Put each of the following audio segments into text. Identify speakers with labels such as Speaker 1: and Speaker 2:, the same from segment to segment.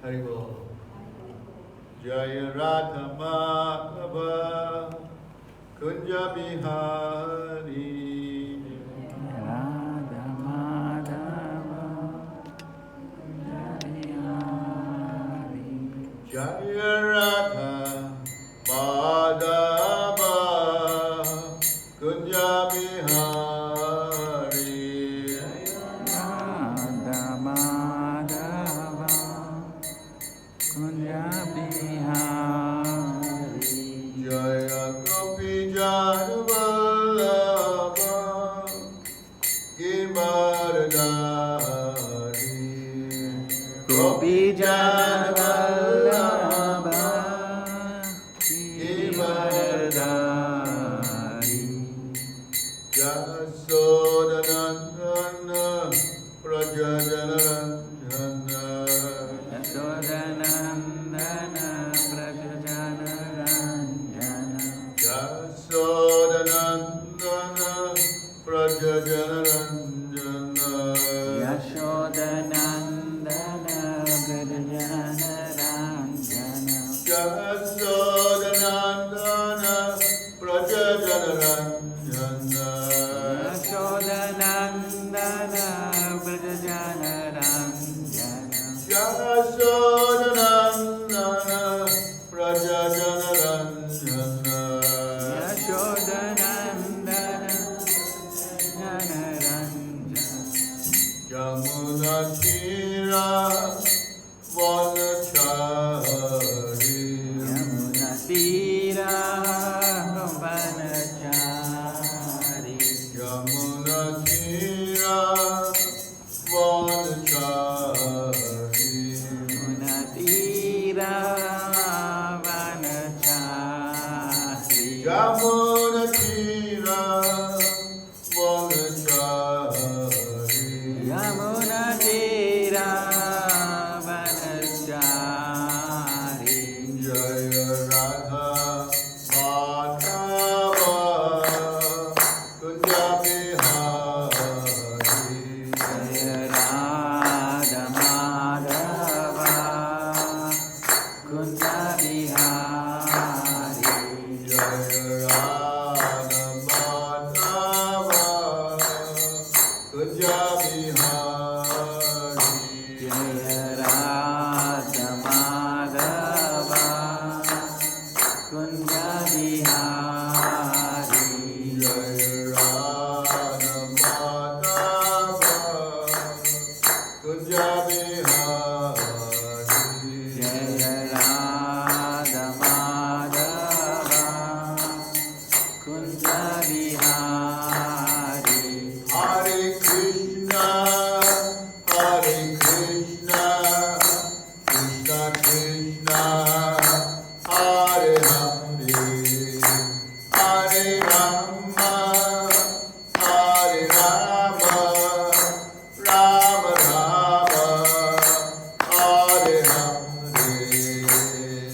Speaker 1: Haribo. Jaya Radha Madhava Kunja Bihari.
Speaker 2: Radha Madhava Kunja Bihari.
Speaker 1: Jaya Radha Madhava Kunja Bihari.
Speaker 2: Radha Madhava Kunja Bihari.
Speaker 1: Jaya Gopi Jana Vallabha Girdhari.
Speaker 2: Gopi Jana Vallabha Girdhari.
Speaker 1: Yasodanandana Prajajanarandana.
Speaker 2: Yasodanandana Prajajanarandana.
Speaker 1: Yasodanandana Prajajanarandana.
Speaker 2: Yashodanandana Prajajanarandana.
Speaker 1: Yasodanandana Prajajanarandana.
Speaker 2: Yashodanandana Prajajanarandana.
Speaker 1: Yasodanandana Prajajanarandana.
Speaker 2: Yashodanandana Prajajanarandana.
Speaker 1: Yamuna Tira Vanachari.
Speaker 2: Yamuna Tira Vanachari.
Speaker 1: Yamuna Tira Vanachari.
Speaker 2: Yamuna Tira Vanachari.
Speaker 1: Yamuna Tira Vanachari.
Speaker 2: Yamuna Tira Vanachari.
Speaker 1: Jaya Radha Madhava Kunja Bihari.
Speaker 2: Jaya Radha Madhava Kunja Bihari.
Speaker 1: Jaya Radha Madhava Kunja Bihari.
Speaker 2: Jaya Radha Madhava Kunja Bihari.
Speaker 1: Jaya Radha Madhava Kunja Bihari.
Speaker 2: Jaya Radha Madhava Kunja Bihari.
Speaker 1: Hare Krishna, Krishna Krishna, Hare Hare, Hare Rama, Rama Rama, Hare Hare.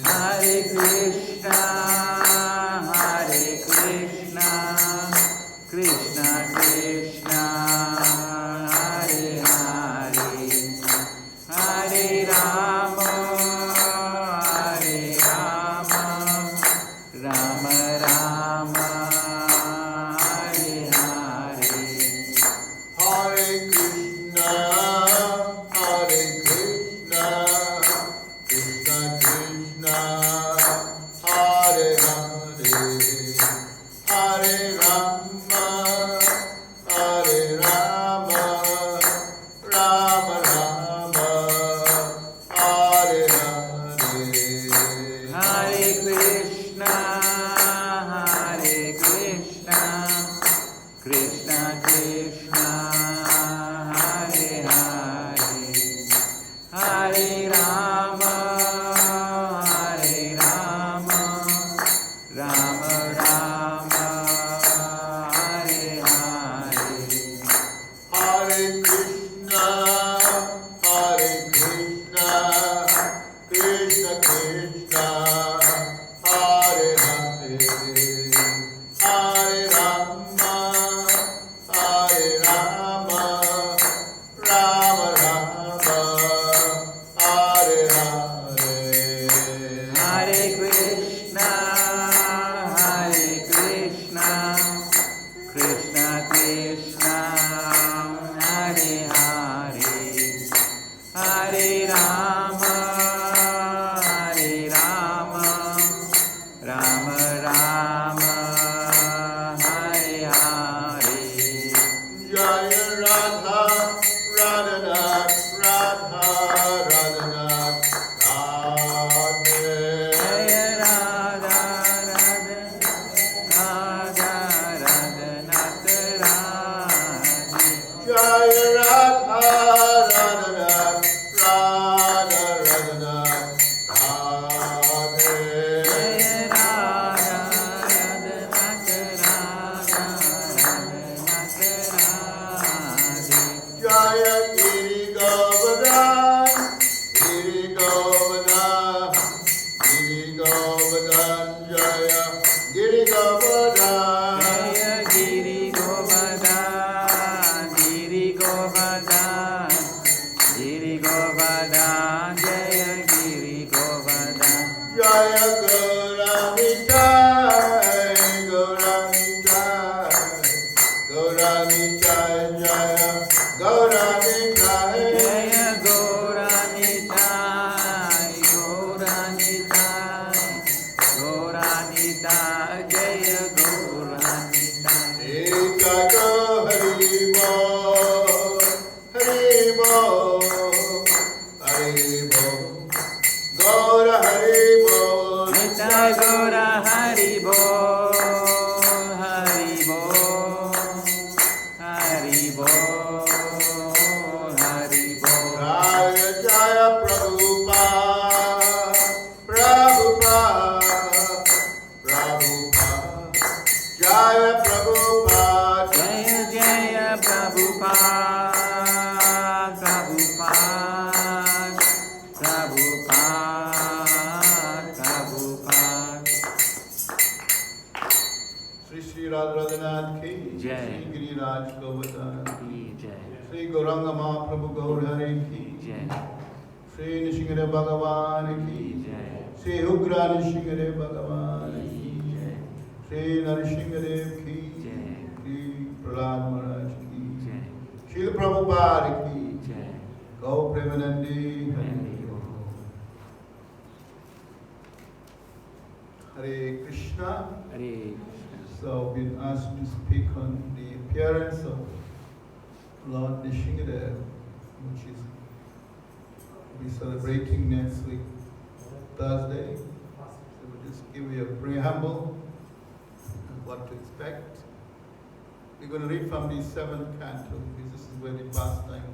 Speaker 2: Hare Krishna, Krishna Krishna, Hare Hare, Hare Rama, Rama Rama, Hare Hare.
Speaker 1: Hare Krishna, Krishna Krishna, Hare Hare, Hare Rama, Rama Rama, Hare Hare.
Speaker 2: Hare Krishna, Krishna Krishna, Hare Hare, Hare Rama, Rama Rama, Hare Hare.
Speaker 1: Hare Krishna, Krishna Krishna, Hare Hare, Hare Rama, Rama Rama, Hare Rama. Radha Radha Radha Radha Radhe. Jaya Giri Govardhan, Giri Govardhan, Giri Govardhan, Jaya Giri Govardhan.
Speaker 2: Jaya Giri Govardhan, Giri Govardhan, Giri Govardhan, Jaya Giri Govardhan.
Speaker 1: Jaya Gauranitai, Gauranitai, Gauranitai, Jaya Gauranitai.
Speaker 2: Jaya Gauranitai, Gauranitai, Gauranitai, Jaya Gauranitai.
Speaker 1: Eka Go Hari Bol, Hari Bol, Hari Bol, Gaura Hari Bol.
Speaker 2: Nitai Gaura Hari Bol, Hari Bol, Hari Bol, Hari Bol.
Speaker 1: Jaya Jaya Prabhupada, Prabhupada, Prabhupada. Jaya Prabhupada,
Speaker 2: Jaya Jaya Prabhupada, Prabhupada, Prabhupada, Prabhupada.
Speaker 1: Sri Sri Radhanath ki
Speaker 2: Jai.
Speaker 1: Sri Giriraj Govardhan
Speaker 2: Ki Jai,
Speaker 1: Sri Gauranga Mahaprabhu Gaurhari ki
Speaker 2: Jai,
Speaker 1: Sri Nrsinghadev Bhagavan ki
Speaker 2: Jai,
Speaker 1: Sri Ugra Nrsinghadev Bhagavan ki
Speaker 2: Jai,
Speaker 1: Sri Nrsinghadev ki
Speaker 2: Jai,
Speaker 1: Sri Prahlad Maharaj ki
Speaker 2: Jai,
Speaker 1: Srila Prabhupada ki
Speaker 2: Jai.
Speaker 1: Gau Premanandi
Speaker 2: Hari Bol.
Speaker 1: Hare Krishna.
Speaker 2: Hare Krishna.
Speaker 1: So we've been asked to speak on the appearance of Lord Nrsinghadev, which is we'll be celebrating next week, Thursday. So we'll just give you a preamble of what to expect. We're going to read from the 7th canto, because this is where the pastime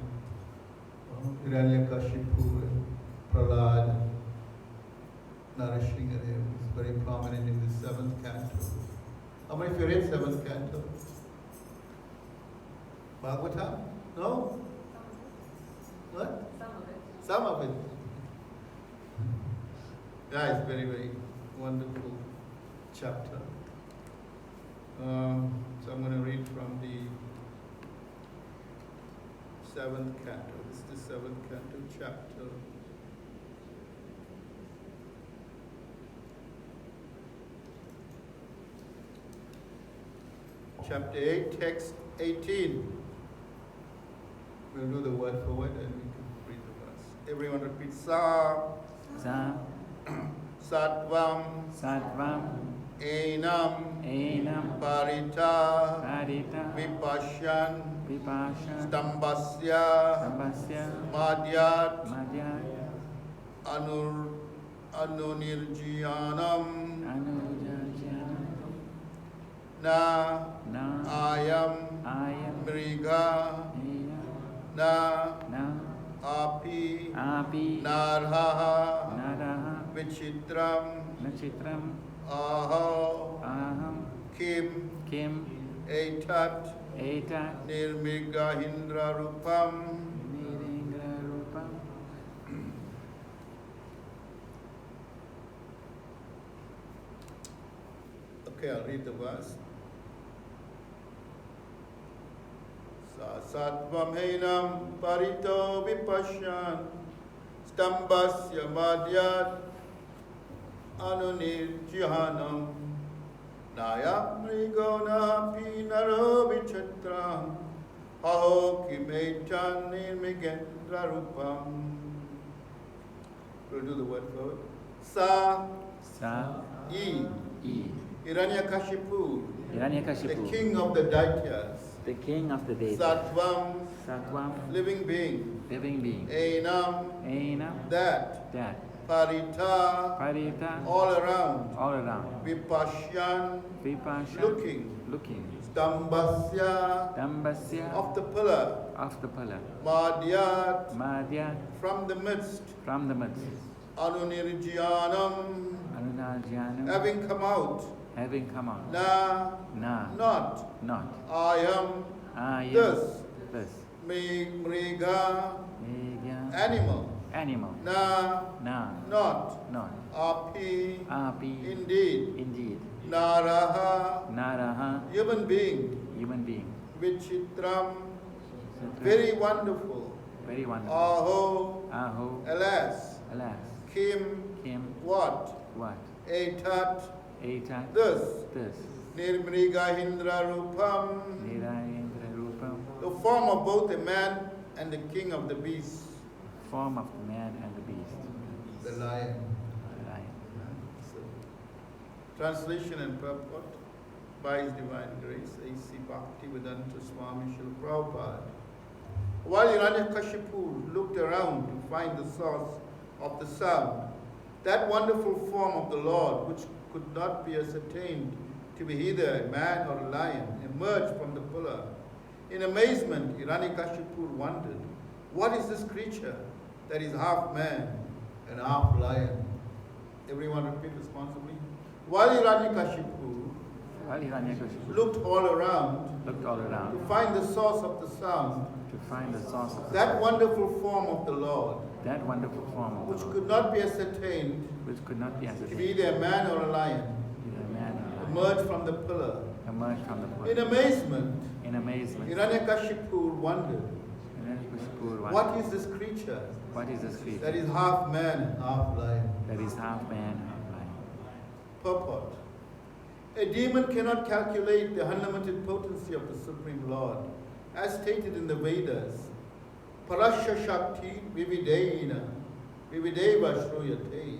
Speaker 1: of Hiranyakashipu and Prahlad Nrsinghadev is very prominent in the 7th canto. How many of you read 7th canto? Bhagavatam? No? What? Some of it. Yeah, it's very, very wonderful chapter. So I'm going to read from the 7th canto. This is the 7th canto chapter. Chapter 8, text 18. We'll do the word for word and we can read the verse. Everyone repeat Sa,
Speaker 2: Sa,
Speaker 1: Sattvam,
Speaker 2: Sattvam,
Speaker 1: Enam,
Speaker 2: Enam,
Speaker 1: Parita,
Speaker 2: Parita,
Speaker 1: Vipashyan,
Speaker 2: Vipasha,
Speaker 1: Stambasya,
Speaker 2: Sambasya,
Speaker 1: Madhyat,
Speaker 2: Madhya,
Speaker 1: Anunirjiyanam,
Speaker 2: Anujajana,
Speaker 1: Na,
Speaker 2: Na,
Speaker 1: Ayam,
Speaker 2: Ayam,
Speaker 1: Mriga,
Speaker 2: Eya,
Speaker 1: Na,
Speaker 2: Na,
Speaker 1: Api,
Speaker 2: Api,
Speaker 1: Narhaha,
Speaker 2: Naraha,
Speaker 1: Vichitram,
Speaker 2: Nachitram,
Speaker 1: Aho,
Speaker 2: Aham,
Speaker 1: Kim,
Speaker 2: Kim,
Speaker 1: Etat,
Speaker 2: Eta,
Speaker 1: Nirmigahindra Rupam.
Speaker 2: Niringra Rupam.
Speaker 1: Okay, I'll read the verse. Sattvam Henam Parito Vipashyan Stambasya Madhyat Anunirjihanam Nayam Mrigona Pinaro Vichitram Aho Kimetan Nirmigendra Rupam. We'll do the word for it. Sa
Speaker 2: Sa,
Speaker 1: E
Speaker 2: E,
Speaker 1: Hiranyakashipu, the
Speaker 2: Hiranyakashipu,
Speaker 1: king of the Daityas.
Speaker 2: the king of the dead,
Speaker 1: Sattvam,
Speaker 2: Sattvam,
Speaker 1: living being.
Speaker 2: living being,
Speaker 1: Enam,
Speaker 2: Enam,
Speaker 1: that.
Speaker 2: that,
Speaker 1: Parita,
Speaker 2: Parita,
Speaker 1: all around.
Speaker 2: all around,
Speaker 1: Vipashyan,
Speaker 2: Vipasha,
Speaker 1: looking.
Speaker 2: looking,
Speaker 1: Stambasya,
Speaker 2: Dambasya,
Speaker 1: of the pillar,
Speaker 2: of the pillar.
Speaker 1: Madhyat,
Speaker 2: Madhya,
Speaker 1: from the midst,
Speaker 2: from the midst.
Speaker 1: Anunirjyanam,
Speaker 2: Anunajyanam,
Speaker 1: having come out,
Speaker 2: having come out.
Speaker 1: na,
Speaker 2: Na,
Speaker 1: not,
Speaker 2: not.
Speaker 1: I am,
Speaker 2: I am
Speaker 1: this,
Speaker 2: this.
Speaker 1: mriga,
Speaker 2: Megya,
Speaker 1: animal,
Speaker 2: animal.
Speaker 1: na,
Speaker 2: Na,
Speaker 1: not,
Speaker 2: not.
Speaker 1: api,
Speaker 2: Api,
Speaker 1: indeed,
Speaker 2: indeed.
Speaker 1: naraha,
Speaker 2: Naraha,
Speaker 1: human being,
Speaker 2: human being.
Speaker 1: vichitram,
Speaker 2: Sutra,
Speaker 1: very wonderful,
Speaker 2: very wonderful.
Speaker 1: aho,
Speaker 2: Aho,
Speaker 1: alas,
Speaker 2: alas.
Speaker 1: kim,
Speaker 2: Kim,
Speaker 1: what,
Speaker 2: what?
Speaker 1: etat,
Speaker 2: Etat,
Speaker 1: this,
Speaker 2: this.
Speaker 1: nirmriga hindra rupam,
Speaker 2: Nirayendra Rupam,
Speaker 1: the form of both a man and the king of the beasts,
Speaker 2: form of the man and the beast.
Speaker 1: the lion.
Speaker 2: Lion.
Speaker 1: So, translation and purport by His Divine Grace, A.C. Bhaktivedanta Swami Srila Prabhupada. While Hiranyakashipu looked around to find the source of the sound, that wonderful form of the Lord, which could not be ascertained to be either a man or a lion, emerged from the pillar. In amazement, Hiranyakashipu wondered, what is this creature that is half man and half lion? Everyone repeat responsibly. While Hiranyakashipu
Speaker 2: While Hiranyakashipu
Speaker 1: looked all around
Speaker 2: looked all around
Speaker 1: to find the source of the sound,
Speaker 2: to find the source of
Speaker 1: that wonderful form of the Lord,
Speaker 2: that wonderful form of
Speaker 1: which
Speaker 2: the Lord,
Speaker 1: could not be ascertained
Speaker 2: which could not be
Speaker 1: to be
Speaker 2: ascertained,
Speaker 1: either a man or a lion,
Speaker 2: either a man or a lion,
Speaker 1: emerged from the pillar.
Speaker 2: emerged from the
Speaker 1: In
Speaker 2: pillar.
Speaker 1: amazement,
Speaker 2: In amazement,
Speaker 1: Hiranyakashipu wondered,
Speaker 2: Hiranyakashipu wondered,
Speaker 1: what is this creature
Speaker 2: what is this creature
Speaker 1: that is half man and half lion?
Speaker 2: that is half man, half lion?
Speaker 1: Purport. A demon cannot calculate the unlimited potency of the Supreme Lord. As stated in the Vedas, Parasya Shakti Vividena Vivideva Shruyate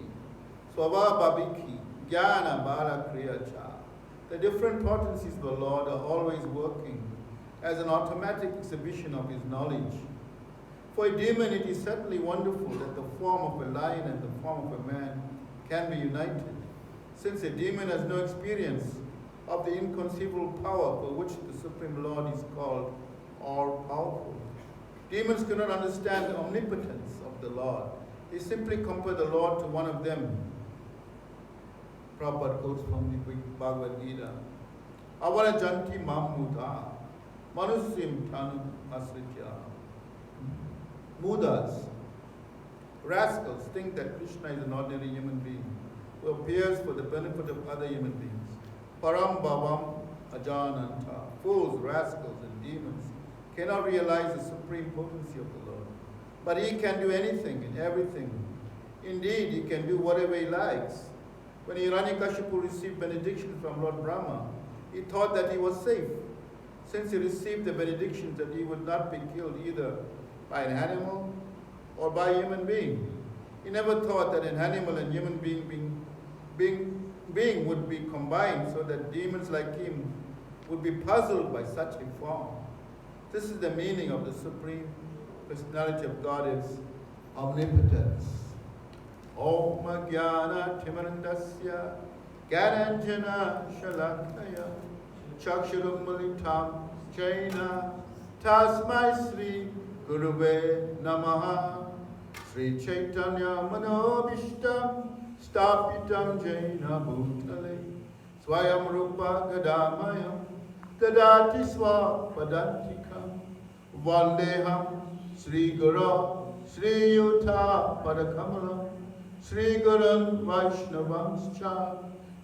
Speaker 1: Swabhabhiki Jnana Bala Kriyacha. The different potencies of the Lord are always working as an automatic exhibition of His knowledge. For a demon, it is certainly wonderful that the form of a lion and the form of a man can be united, since a demon has no experience of the inconceivable power for which the Supreme Lord is called all-powerful. Demons cannot understand the omnipotence of the Lord. They simply compare the Lord to one of them. Prabhupada quotes from the Bhagavad Gita. Avara janti mamuda, manusim tanu asritya. Mudas, rascals, think that Krishna is an ordinary human being who appears for the benefit of other human beings. Param bhavam ajananta, fools, rascals, and demons cannot realize the supreme potency of the Lord. But He can do anything and everything. Indeed, He can do whatever He likes. When Hiranyakashipu received benediction from Lord Brahma, he thought that he was safe, since he received the benediction that he would not be killed either by an animal or by a human being. He never thought that an animal and human being would be combined so that demons like him would be puzzled by such a form. This is the meaning of the Supreme Personality of God is omnipotence. Om Jnana Timarandasya Gyananjana Shalakaya Chakshurum Malitam Jaina Tasmai Sri Guruve Namaha Sri Chaitanya Manobishtam Stapitam Jaina Bhutale Swayam Rupa Gadamayam Dadati Swapadantikam Vandeham Sri Guru Sri Yuta Padakamalam Sri Gurun Vaishnavanscha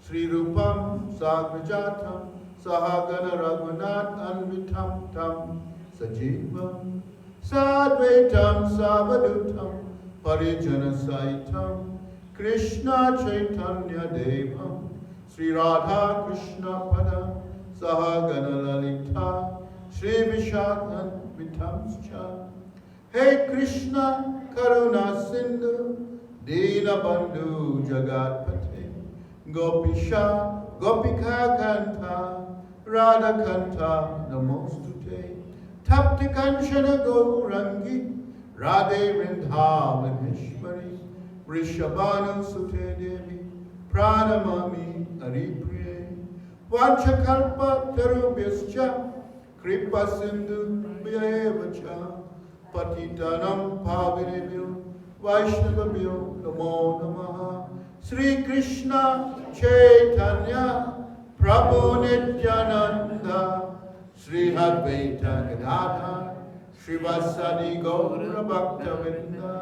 Speaker 1: Sri Rupam Sagrajatam Sahagana Raghunath Anvitam Tam Sajivam Sadvaitam Savadutam Parijana Saitam Krishna Chaitanya Devam Sri Radha Krishna Padam Sahagana Lalita Sri Vishakhan Vitamscha. Hey Krishna Karuna Sindhu Dina Bandhu Jagatpate Gopisha Gopika Kanta Radha Kanta Namostute Tapti Kanchana Gaurangi Radhe Vrindavaneshwari Rishabhanu Sute Devi Pranamami Haripriye Vanchakalpa tarubhyascha kripa sindhu bhyayevacha patitanam pavinebhyo vaishnavabhyo namo namaha. Sri Krishna Chaitanya Prabhu Nityananda Sri Advaita Gadadhar Srivasadi Gaura Bhaktavinda.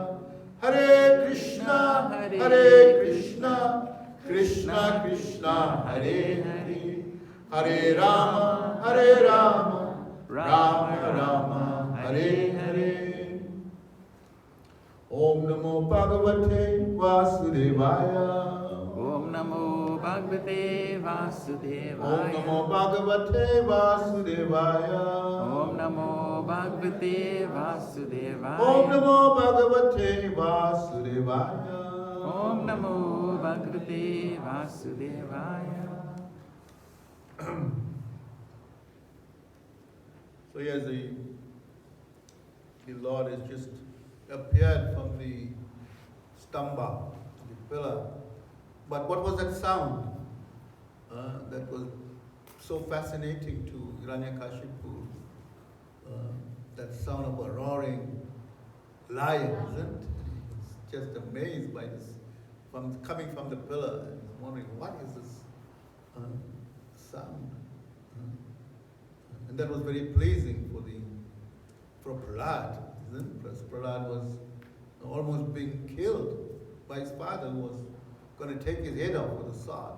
Speaker 1: Hare Krishna, Krishna Krishna, Hare Hare, Hare Rama, Rama Rama, Hare Hare. Om Namo Bhagavate Vasudevaya.
Speaker 2: Om Namo Bhagavate Vasudevaya.
Speaker 1: Om Namo Bhagavate Vasudevaya.
Speaker 2: Om Namo Bhagavate Vasudevaya.
Speaker 1: Om Namo Bhagavate Vasudevaya.
Speaker 2: Om Namo Bhagavate Vasudevaya.
Speaker 1: So as the Lord has just appeared from the stamba, the pillar. But what was that sound? That was so fascinating to Hiranyakashipu. That sound of a roaring lion, isn't it? He's just amazed by this, coming from the pillar, and he's wondering, what is this sound? And that was very pleasing for Prahlad, isn't it? Because Prahlad was almost being killed by his father, who was going to take his head off with a sword.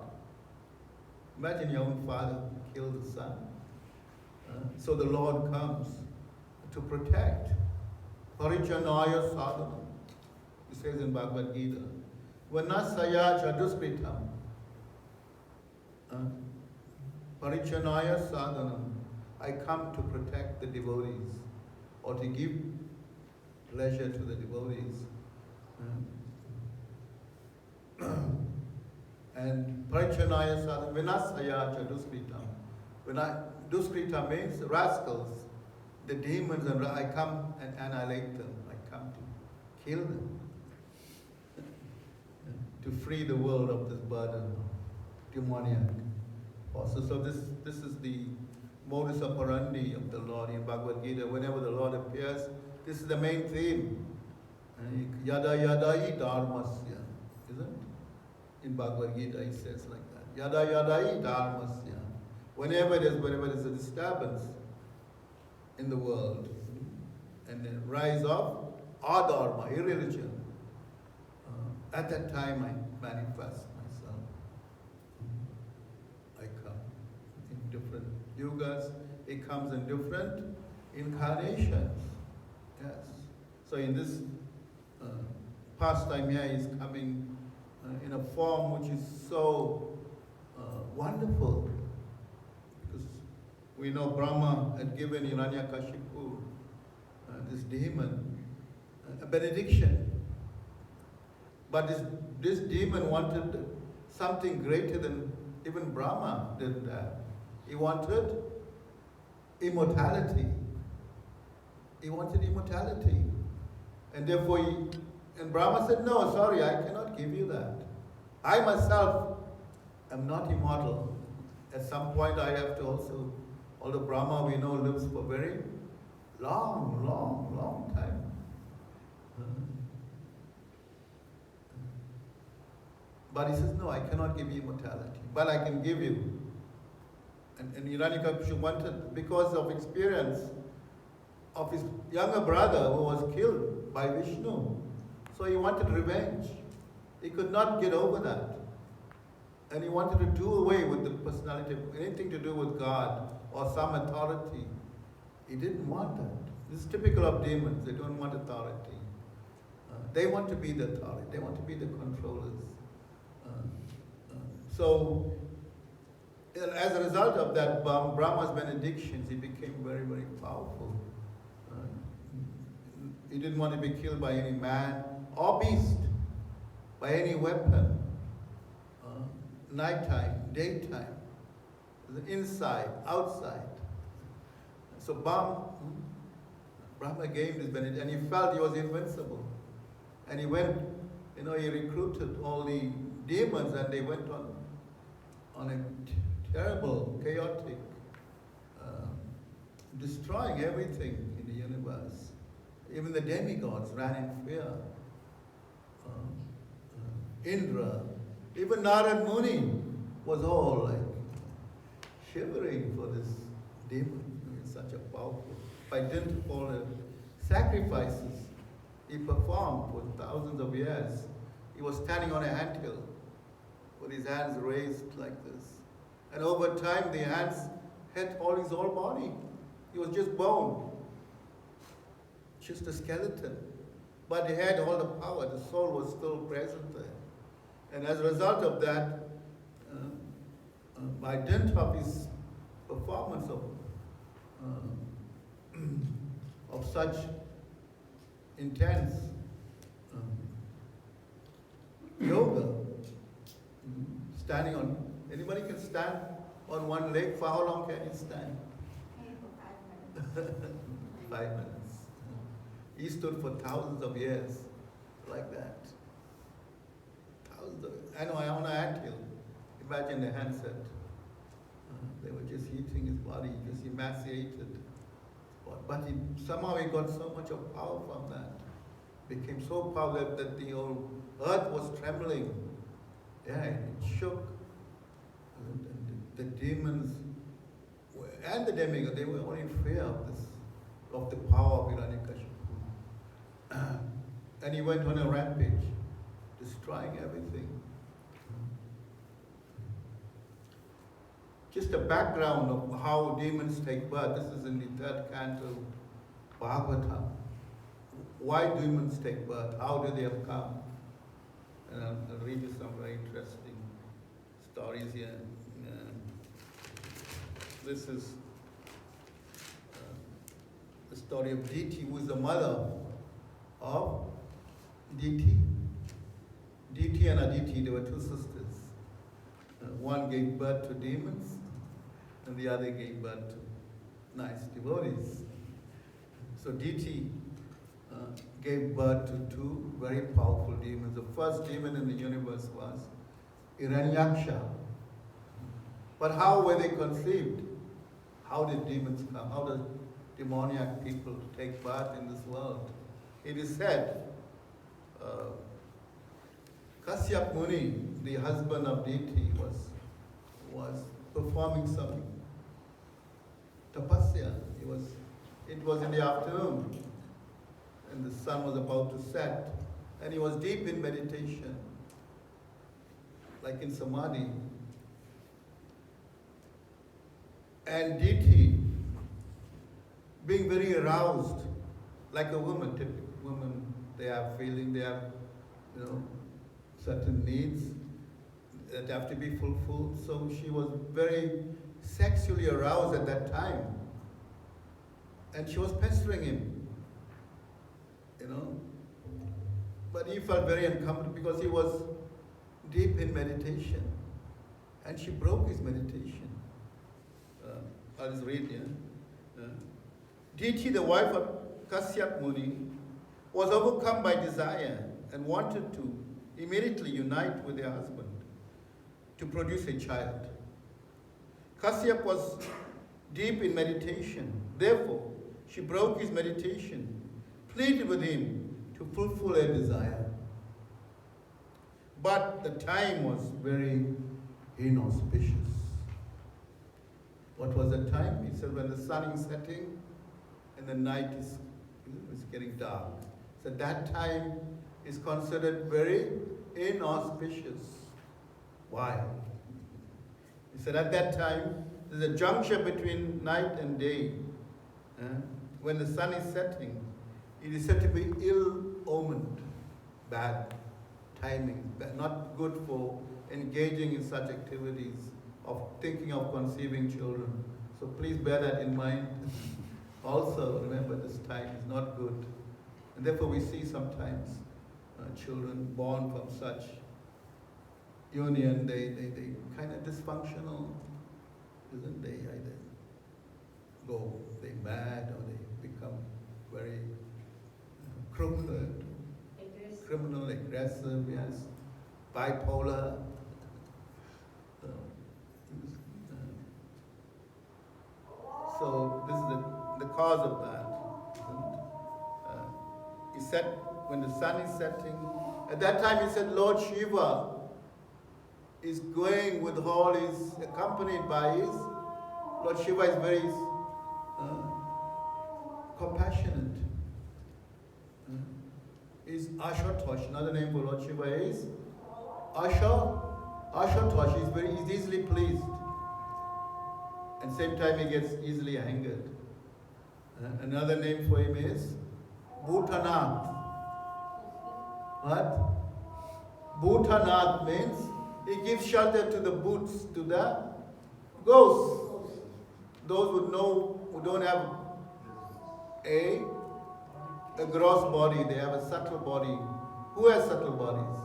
Speaker 1: Imagine your own father killed his son. So the Lord comes to protect. Parichanaya sadhana. He says in Bhagavad Gita, Vanasaya chaduskritam. Parichanaya sadhana. I come to protect the devotees, or to give pleasure to the devotees. And Parichanaya sadhana, Vinasaya chaduskritam. Duskrita means rascals, the demons, and I come and annihilate them. I come to kill them, to free the world of this burden, demoniac. Also, so this is the modus operandi of the Lord in Bhagavad Gita. Whenever the Lord appears, this is the main theme. Yada yadai dharmasya, isn't it? In Bhagavad Gita, he says like that. Yada yadai dharmasya. Whenever there's a disturbance in the world, and the rise of adharma, irreligion, at that time I manifest myself. I come in different yugas. It comes in different incarnations. Yes. So in this pastime here, is coming in a form which is so wonderful. We know Brahma had given Hiranyakashipu, this demon, a benediction. But this demon wanted something greater than even Brahma did that. He wanted immortality. He wanted immortality. And therefore, and Brahma said, no, sorry, I cannot give you that. I myself am not immortal. At some point I have to also, although Brahma we know lives for very long time. But he says, no, I cannot give you immortality, but I can give you. And Hiranyakashipu wanted, because of experience of his younger brother who was killed by Vishnu. So he wanted revenge. He could not get over that. And he wanted to do away with the personality, anything to do with God or some authority. He didn't want that. This is typical of demons. They don't want authority. They want to be the authority. They want to be the controllers. So, as a result of that, Brahma's benedictions, he became very, very powerful. He didn't want to be killed by any man or beast, by any weapon. Nighttime, daytime, inside, outside. So Brahma gave this benediction, and he felt he was invincible. And he went, he recruited all the demons, and they went on a terrible, chaotic, destroying everything in the universe. Even the demigods ran in fear. Indra, even Narad Muni was all like shivering for this demon. He's such a powerful, by dint of all the sacrifices he performed for thousands of years. He was standing on a anthill with his hands raised like this. And over time, the hands had all his whole body. He was just bone, just a skeleton. But he had all the power. The soul was still present there. And as a result of that, by dint of his performance of such intense yoga, standing on, anybody can stand on one leg. For how long can you stand?
Speaker 3: For 5 minutes.
Speaker 1: 5 minutes. He stood for thousands of years like that. Thousands of, I know, on an anthill. Imagine the handset. They were just heating his body, just emaciated. But somehow he got so much of power from that. Became so powerful that the whole earth was trembling. Yeah, it shook. And the demons and the demigods, they were all in fear of this, of the power of Hiranyakashipu. And he went on a rampage, destroying everything. Just a background of how demons take birth. This is in the 3rd canto, Bhagavatam. Why demons take birth? How do they have come? And I'll read you some very interesting stories here. This is the story of Diti, who is the mother of Diti. Diti and Aditi, they were two sisters. One gave birth to demons, and the other gave birth to nice devotees. So Diti gave birth to two very powerful demons. The first demon in the universe was Hiranyaksha. But how were they conceived? How did demons come? How does demoniac people take birth in this world? It is said, Kasyap Muni, the husband of Diti, was performing some tapasya. It was in the afternoon, and the sun was about to set, and he was deep in meditation, like in samadhi. And Diti, being very aroused, like a woman, typical woman, they have feeling, they have, certain needs that have to be fulfilled. So she was very sexually aroused at that time. And she was pestering him, But he felt very uncomfortable because he was deep in meditation. And she broke his meditation. I'll just read here. Diti, the wife of Kasyap Muni, was overcome by desire and wanted to immediately unite with her husband to produce a child. Kasyap was deep in meditation. Therefore, she broke his meditation, pleaded with him to fulfill her desire. But the time was very inauspicious. What was the time? He said when the sun is setting and the night is getting dark. So that time is considered very inauspicious. Why? He said at that time, there's a juncture between night and day. When the sun is setting, it is said to be ill-omened, bad timing, not good for engaging in such activities of thinking of conceiving children. So please bear that in mind. Also, remember this time is not good. And therefore we see sometimes children born from such union, they kind of dysfunctional, isn't they? Either they mad or they become very crooked, criminal, aggressive, yes, bipolar. he said, when the sun is setting, at that time he said, Lord Shiva is going with all his, accompanied by his, Lord Shiva is very compassionate. Is Ashatosh, another name for Lord Shiva is Ashatosh is easily pleased. And same time he gets easily angered. Another name for him is Bhutanath. What? Bhutanath means he gives shelter to the boots, to the ghosts. Those who don't have a gross body, they have a subtle body. Who has subtle bodies?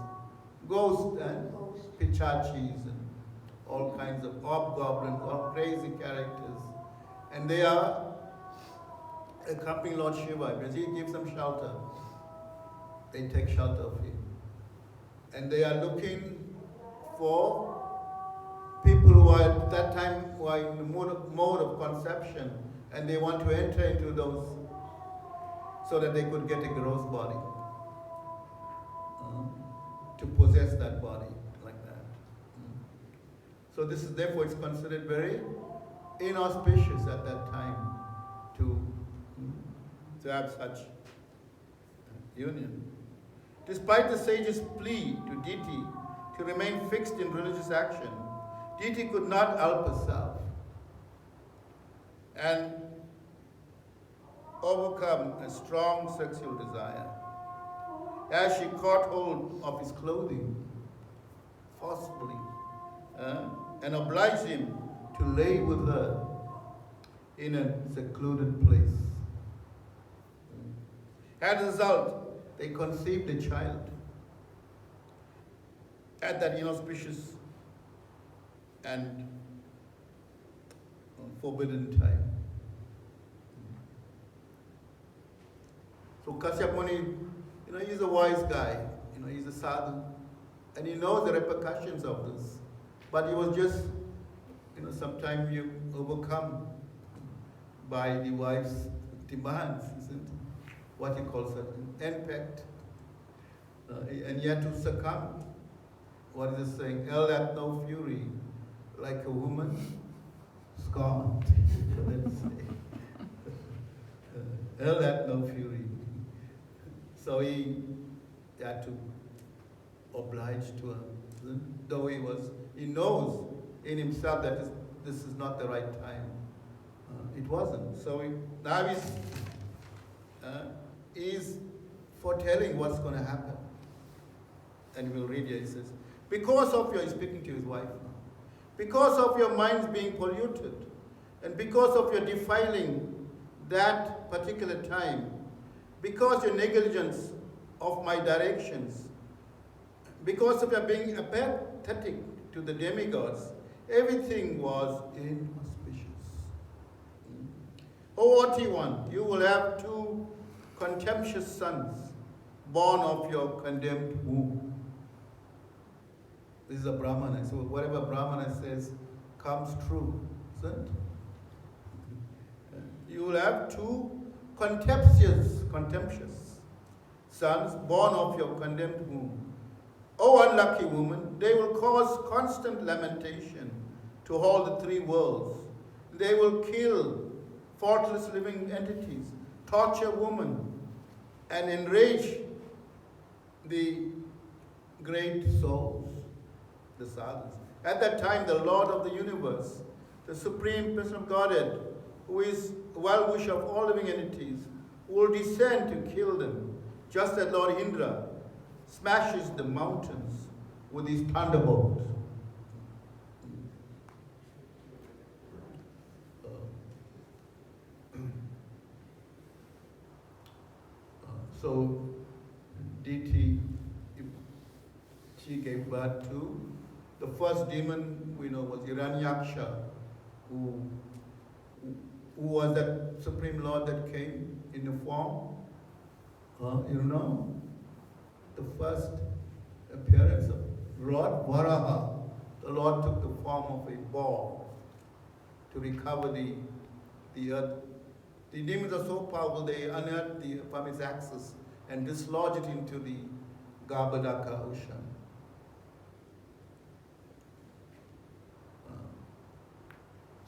Speaker 1: Ghosts and pichachis and all kinds of hobgoblins, all crazy characters. And they are accompanying Lord Shiva because he gives them shelter. They take shelter of him. And they are looking for people who are at that time who are in the mode of conception, and they want to enter into those so that they could get a gross body, to possess that body like that. So this is therefore it's considered very inauspicious at that time to have such union. Despite the sage's plea to deity to remain fixed in religious action, deity could not help herself and overcome a strong sexual desire as she caught hold of his clothing forcefully and obliged him to lay with her in a secluded place. As a result, they conceived a child at that inauspicious and forbidden time. So Kasyap Muni, he's a wise guy, he's a sadhu, and he knows the repercussions of this. But he was just, sometimes you overcome by the wife's demands, isn't it? What he calls an impact. And yet to succumb, what is it saying? Hell hath no fury, like a woman scorned. Let's say. Hell hath no fury. So he had to oblige to her, though he knows in himself that this is not the right time. It wasn't. So now he's foretelling what's going to happen. And we'll read here, he says, because of your, he's speaking to his wife now, because of your minds being polluted, and because of your defiling that particular time, because your negligence of my directions, because of your being apathetic to the demigods, everything was inauspicious. O haughty one, you will have 2 contemptuous sons born of your condemned womb. This is a Brahmana, so whatever Brahmana says comes true, isn't it? You will have 2 contemptuous sons born of your condemned womb. O unlucky woman, they will cause constant lamentation to all the 3 worlds. They will kill faultless living entities, torture women, and enrage the great souls, the sadhus. At that time, the Lord of the universe, the Supreme Person of Godhead, who is well-wisher of all living entities, will descend to kill them, just as Lord Indra smashes the mountains with his thunderbolt. So, Diti, she gave birth to the first demon we know was Hiranyaksha, who was that Supreme Lord that came in the form, the first appearance of Lord Varaha. The Lord took the form of a ball to recover the earth. The demons are so powerful, they unearth from its axis and dislodge it into the Garbhodaka ocean.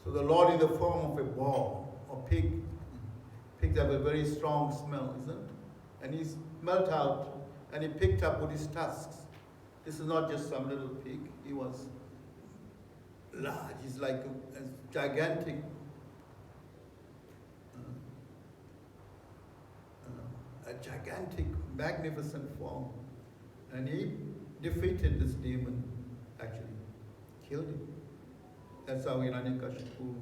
Speaker 1: So the Lord in the form of a boar or pig. Pigs have a very strong smell, isn't it? And he smelt out and he picked up with his tusks. This is not just some little pig. He was large. He's like a gigantic magnificent form. And he defeated this demon, actually, killed him. That's how Hiranyakashipu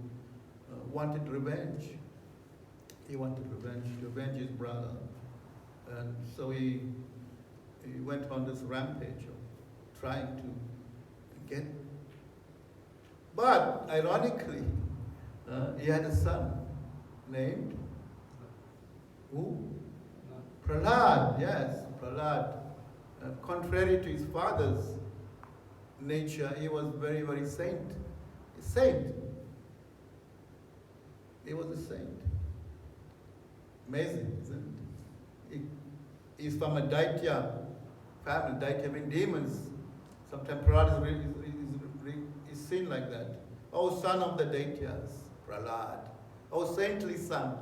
Speaker 1: wanted revenge. He wanted revenge to avenge his brother. And so he went on this rampage of trying to get. But ironically, he had a son named who? Prahlad, yes, Prahlad. Contrary to his father's nature, he was very, very saint. A saint. He was a saint. Amazing, isn't it? He's from a Daitya family. Daitya means demons. Sometimes Prahlad is seen like that. Oh, son of the Daityas, Prahlad. Oh, saintly son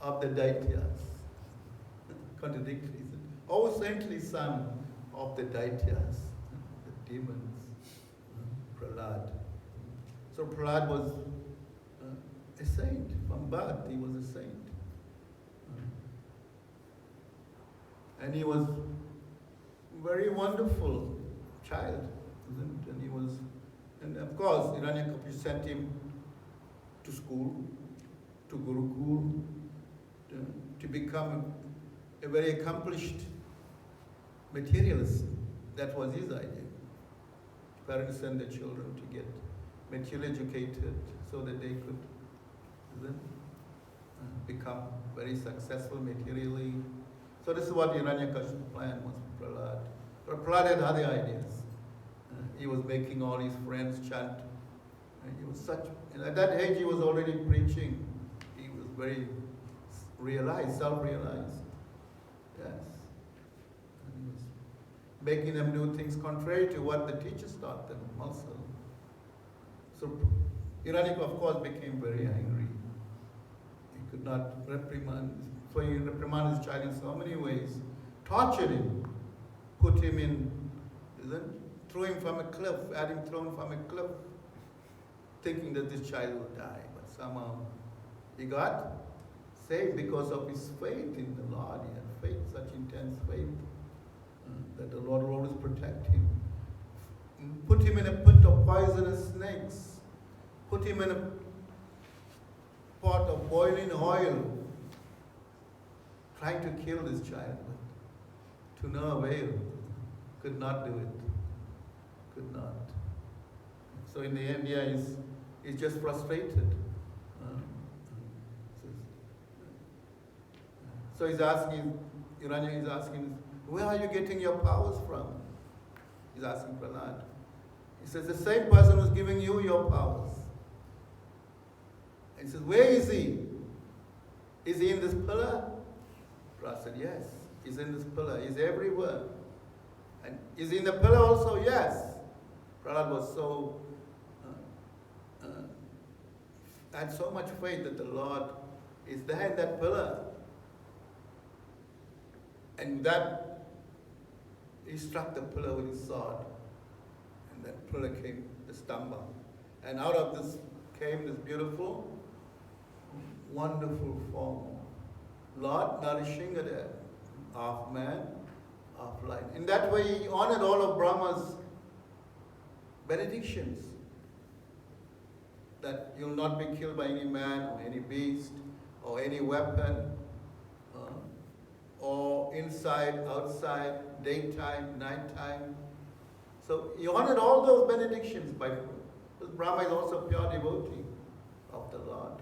Speaker 1: of the Daityas. Contradictory, isn't it? Oh, saintly son of the Daityas, the demons, Prahlad. So Prahlad was a saint. From birth, he was a saint. And he was a very wonderful child, isn't it? And he was, and of course, Hiranyakashipu sent him to school, to Gurukul, to become a very accomplished materialist. That was his idea. Parents send their children to get materially educated so that they could then become very successful materially. So this is what Hiranyakashipu's plan was for Prahlad. But Prahlad had other ideas. He was making all his friends chant. And he was such, and at that age he was already preaching. He was very realized, self-realized. Yes. And he was making them do things contrary to what the teachers taught them also. So Hiranyaka, of course, became very angry. He could not reprimand. So he reprimanded his child in so many ways. Tortured him. Put him in, threw him from a cliff, had him thrown from a cliff, thinking that this child would die. But somehow he got saved because of his faith in the Lord. He had faith, such intense faith, that the Lord will always protect him. Put him in a pit of poisonous snakes. Put him in a pot of boiling oil, trying to kill this child, but to no avail. Could not do it. Could not. So in the end, yeah, he's just frustrated. So he's asking, Hiranyaka is asking, where are you getting your powers from? He's asking Prahlad. He says, the same person who's giving you your powers. And he says, where is he? Is he in this pillar? Prahlad said, yes, he's in this pillar. He's everywhere. And is he in the pillar also? Yes. Prahlad was so, had so much faith that the Lord is there in that pillar. And that, he struck the pillar with his sword. And that pillar came, the stamba. And out of this came this beautiful, wonderful form. Lord Nrsinghadev, half man, half light. In that way, he honored all of Brahma's benedictions. That you'll not be killed by any man or any beast or any weapon, or inside, outside, daytime, nighttime. So he honored all those benedictions by, because Brahma is also a pure devotee of the Lord.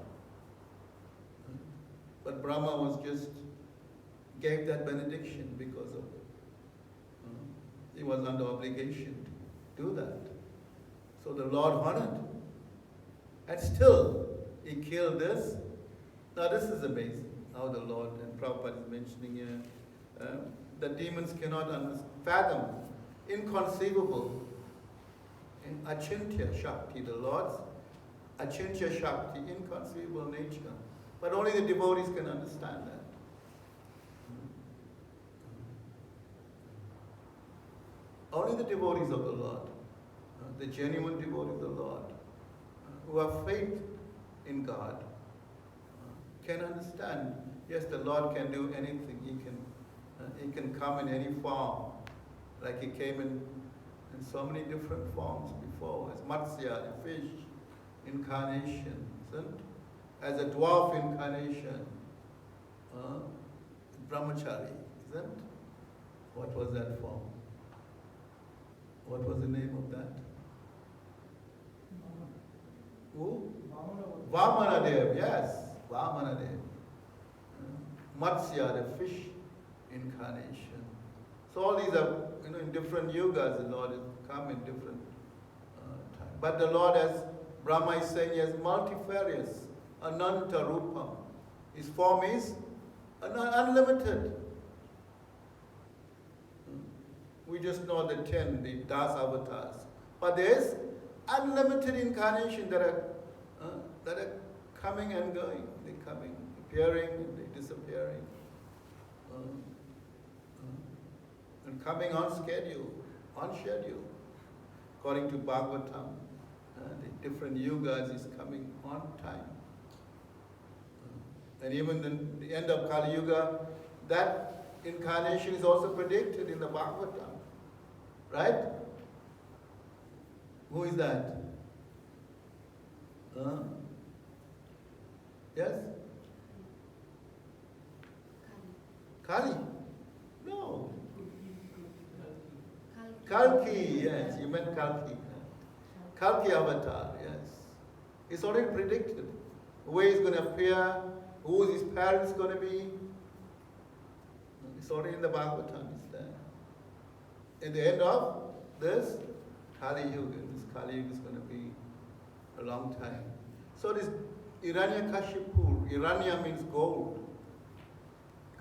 Speaker 1: But Brahma was just, gave that benediction because of, he was under obligation to do that. So the Lord honored. And still, he killed this. Now this is amazing, how the Lord, and Prabhupada is mentioning here, the demons cannot fathom, inconceivable. In Achintya Shakti, the Lord's Achintya Shakti, inconceivable nature. But only the devotees can understand that. Only the devotees of the Lord, the genuine devotees of the Lord, who have faith in God, can understand. Yes, the Lord can do anything. He can come in any form, like He came in so many different forms before, as Matsya, the fish incarnation, isn't? As a dwarf incarnation, brahmachari, isn't? What was that form? What was the name of that? Who? Vamanadev, yes, Vamanadev. Matsya, the fish incarnation. So all these are, in different yugas, the Lord has come in different times. But the Lord, as Brahma is saying, he is multifarious, ananta rupam. His form is unlimited. We just know the 10, the Das avatars. But there is unlimited incarnation that are coming and going. They're coming, appearing, and they're disappearing. And coming on schedule. According to Bhagavatam, the different yugas is coming on time. And even in the end of Kali Yuga, that incarnation is also predicted in the Bhagavatam. Right? Who is that? Yes? Kali? No. Kalki, yes, you meant Kalki. Kalki avatar, yes. It's already predicted. Where he's going to appear, who his parents going to be. It's already in the Bhagavatam, it's there. In the end of this Kali Yuga, this Kali Yuga is going to be a long time. So this Hiranyakashipu, Hiranya means gold.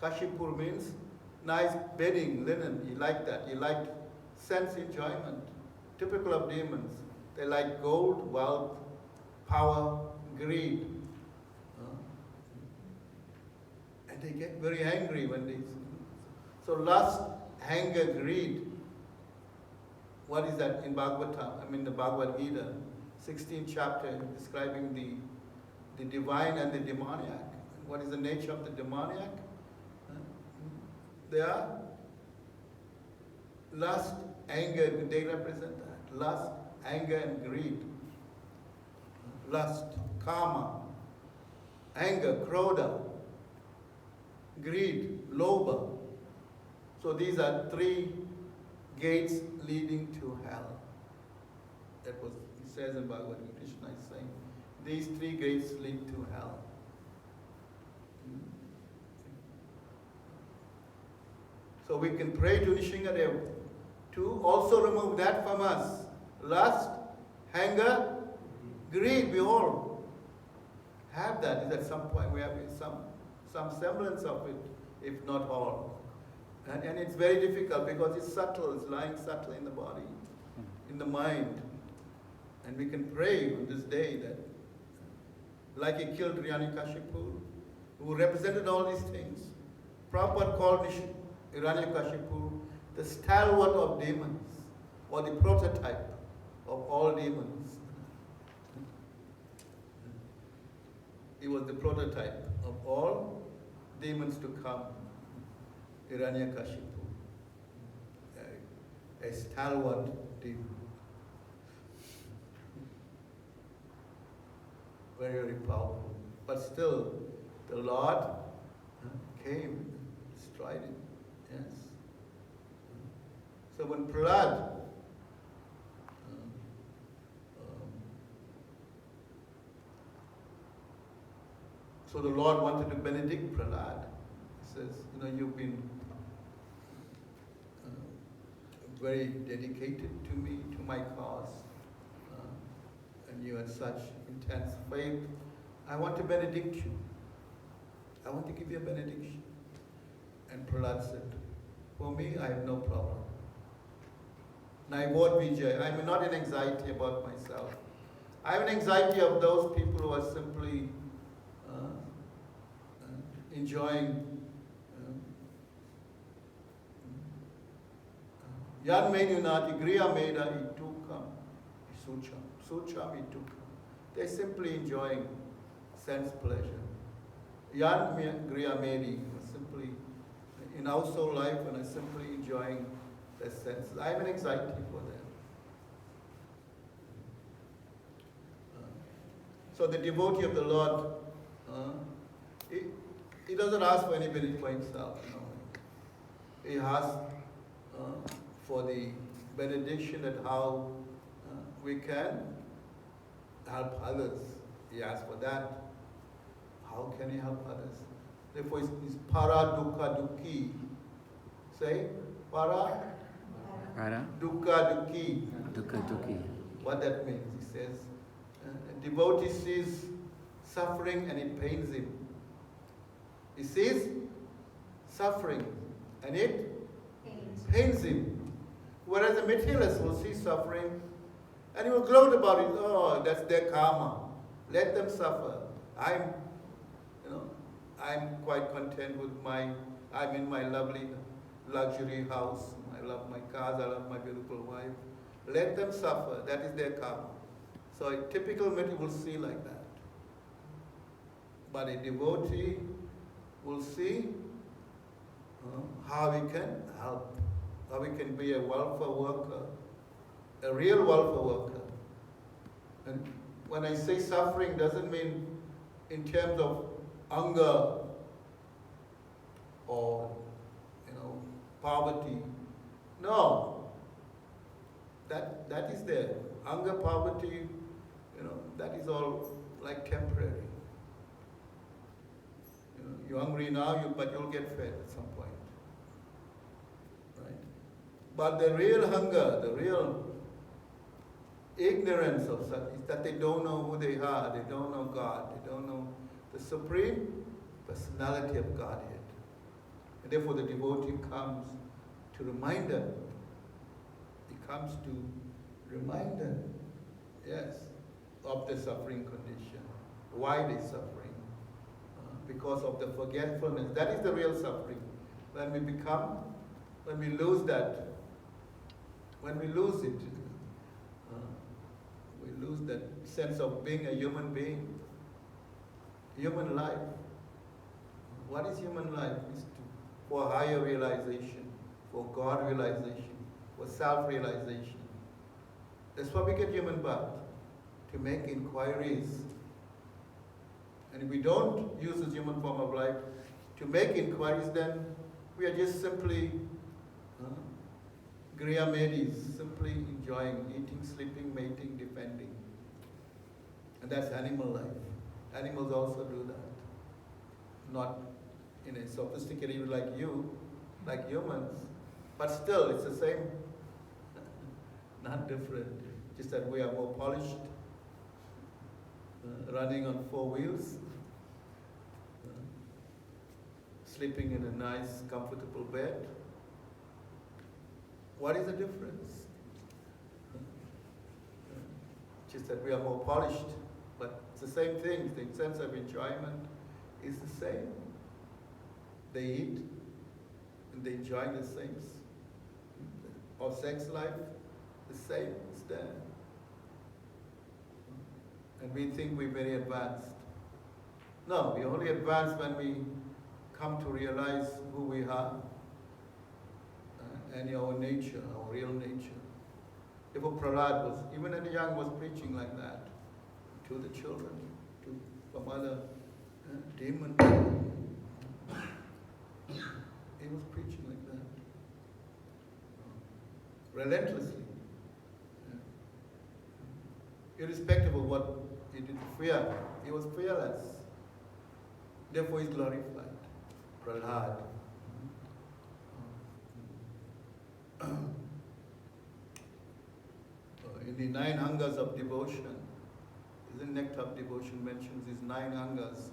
Speaker 1: Kashipur means nice bedding, linen. You like that. You like sense enjoyment. Typical of demons. They like gold, wealth, power, greed. And they get very angry when they... So lust, anger, greed. What is that in Bhagavatam? The Bhagavad Gita, 16th chapter, describing the divine and the demoniac. What is the nature of the demoniac? They are lust, anger, they represent that. Lust, anger and greed. Lust, karma, anger, krodha, greed, lobha. So these are three gates leading to hell. That was, it says in Bhagavad Gita, Krishna is saying, these three gates lead to hell. So we can pray to Nrsinghadev to also remove that from us. Lust, anger, greed, behold. Have that. Is at some point we have some semblance of it, if not all. And it's very difficult because it's subtle, it's lying subtle in the body, in the mind. And we can pray on this day that, like he killed Hiranyakashipu, who represented all these things. Prabhupada called Hiranyakashipu the stalwart of demons, or the prototype of all demons. He was the prototype of all demons to come. Hiranyakashipu, a stalwart demon. Very, very powerful. But still, the Lord came, destroyed him. Yes. So when Prahlad so the Lord wanted to benedict Prahlad. He says, you've been very dedicated to me, to my cause, and you had such intense faith. I want to benedict you. I want to give you a benediction. And Prahlad said, me, I have no problem. And I won't be I'm not in anxiety about myself. I have an anxiety of those people who are simply enjoying. Yan menunati griya meda itukam sucham. Sucham itukam. They're simply enjoying sense pleasure. Yan griya medi, simply in household life and are simply enjoying their senses. I have an anxiety for them. So the devotee of the Lord, he doesn't ask for anybody for himself. No. He asks for the benediction and how we can help others. He asks for that. How can he help others? Therefore, it's para dukkha dukhi. Say, para dukkha dukhi.
Speaker 2: Dukkha dukhi.
Speaker 1: What that means? He says, a devotee sees suffering and it pains him. He sees suffering and it pains him. Whereas a materialist will see suffering and he will gloat about it. Oh, that's their karma. Let them suffer. I'm quite content with I'm in my lovely luxury house. I love my cars, I love my beautiful wife. Let them suffer. That is their karma. So a typical materialist will see like that. But a devotee will see how we can help, how we can be a welfare worker, a real welfare worker. And when I say suffering, doesn't mean in terms of hunger or poverty. No, that is there. Hunger, poverty, that is all like temporary. You're hungry now, but you'll get fed at some point, right? But the real hunger, the real ignorance of such is that they don't know who they are. They don't know God. They don't know the supreme personality of Godhead. And therefore the devotee comes to remind them. He comes to remind them, yes, of the suffering condition. Why they suffering? Because of the forgetfulness. That is the real suffering. When we lose that, when we lose it, we lose that sense of being a human being. Human life. What is human life? It's for higher realization, for God realization, for self-realization. That's why we get human birth, to make inquiries. And if we don't use this human form of life to make inquiries, then we are just simply griyamedis, simply enjoying, eating, sleeping, mating, defending. And that's animal life. Animals also do that. Not in a sophisticated like you, like humans, but still it's the same, not different, just that we are more polished, running on 4 wheels, sleeping in a nice, comfortable bed. What is the difference? Just that we are more polished, but it's the same thing. The sense of enjoyment is the same. They eat and they enjoy the things. Or sex life, the same, it's there. And we think we're very advanced. No, we only advance when we come to realize who we are and our nature, our real nature. Therefore Prahlad was, even at young, was preaching like that to the children, to some other demon. He was preaching like that, relentlessly. Irrespective of what he did, fear. He was fearless. Therefore he's glorified. Prahlad. In the 9 angas of devotion, isn't Nectar of Devotion mentions these 9 angas?